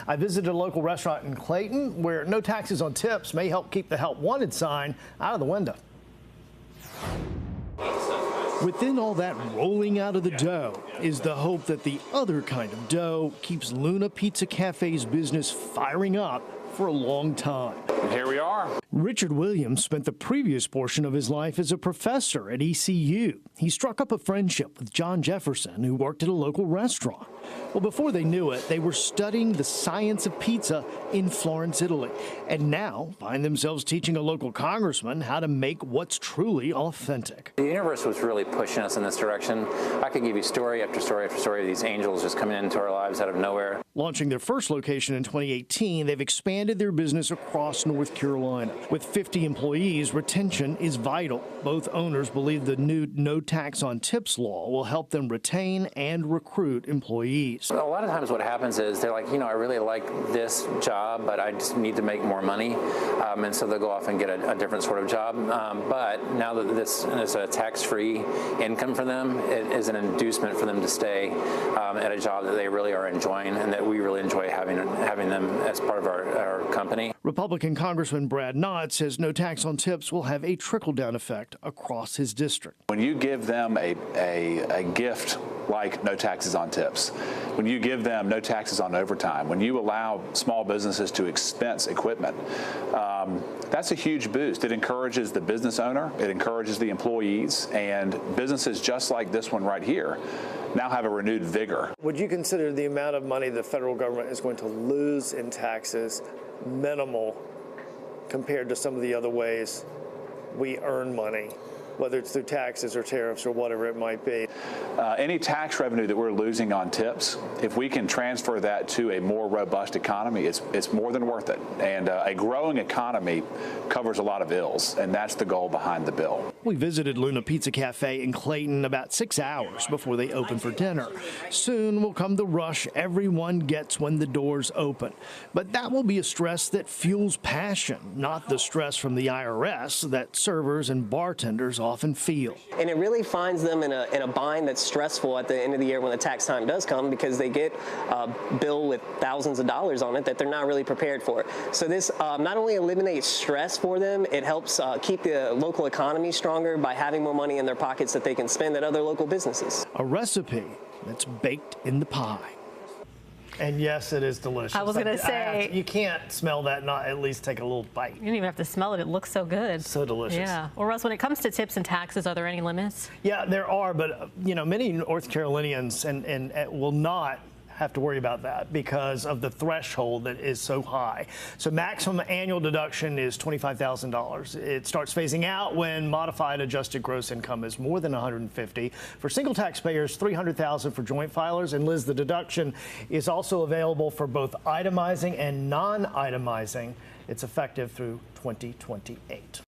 I visited a local restaurant in Clayton where no taxes on tips may help keep the help wanted sign out of the window. Within all that rolling out of the dough is the hope that the other kind of dough keeps Luna Pizza Cafe's business firing up for a long time. Here we are. Richard Williams spent the previous portion of his life as a professor at ECU. He struck up a friendship with John Jefferson, who worked at a local restaurant. Well, before they knew it, they were studying the science of pizza in Florence, Italy, and now find themselves teaching a local congressman how to make what's truly authentic. The universe was really pushing us in this direction. I could give you story after story after story of these angels just coming into our lives out of nowhere. Launching their first location in 2018, they've expanded their business across North Carolina. With 50 employees, retention is vital. Both owners believe the new no tax on tips law will help them retain and recruit employees. A lot of times what happens is they're like, I really like this job, but I just need to make more money. And so they'll go off and get a different sort of job. But now that this is a tax-free income for them, it is an inducement for them to stay at a job that they really are enjoying and that we really enjoy having them as part of our company. Republican Congressman Brad Knott says no tax on tips will have a trickle-down effect across his district. When you give them a gift like no taxes on tips, when you give them no taxes on overtime, when you allow small businesses to expense equipment, that's a huge boost. It encourages the business owner, it encourages the employees, and businesses just like this one right here now have a renewed vigor. Would you consider the amount of money the federal government is going to lose in taxes minimal compared to some of the other ways we earn money, whether it's through taxes or tariffs or whatever it might be? Any tax revenue that we're losing on tips, if we can transfer that to a more robust economy, it's more than worth it. And a growing economy covers a lot of ills, and that's the goal behind the bill. We visited Luna Pizza Cafe in Clayton about 6 hours before they open for dinner. Soon will come the rush everyone gets when the doors open. But that will be a stress that fuels passion, not the stress from the IRS that servers and bartenders often feel. And it really finds them in a bind that's stressful at the end of the year when the tax time does come, because they get a bill with thousands of dollars on it that they're not really prepared for. So this not only eliminates stress for them, it helps keep the local economy stronger by having more money in their pockets that they can spend at other local businesses. A recipe that's baked in the pie. And yes, it is delicious. I was going to say, you can't smell that and not at least take a little bite. You don't even have to smell it. It looks so good. So delicious. Yeah. Well, Russ, when it comes to tips and taxes, are there any limits? Yeah, there are, but many North Carolinians and will not have to worry about that because of the threshold that is so high. So maximum annual deduction is $25,000. It starts phasing out when modified adjusted gross income is more than $150,000. For single taxpayers, $300,000 for joint filers. And Liz, the deduction is also available for both itemizing and non-itemizing. It's effective through 2028.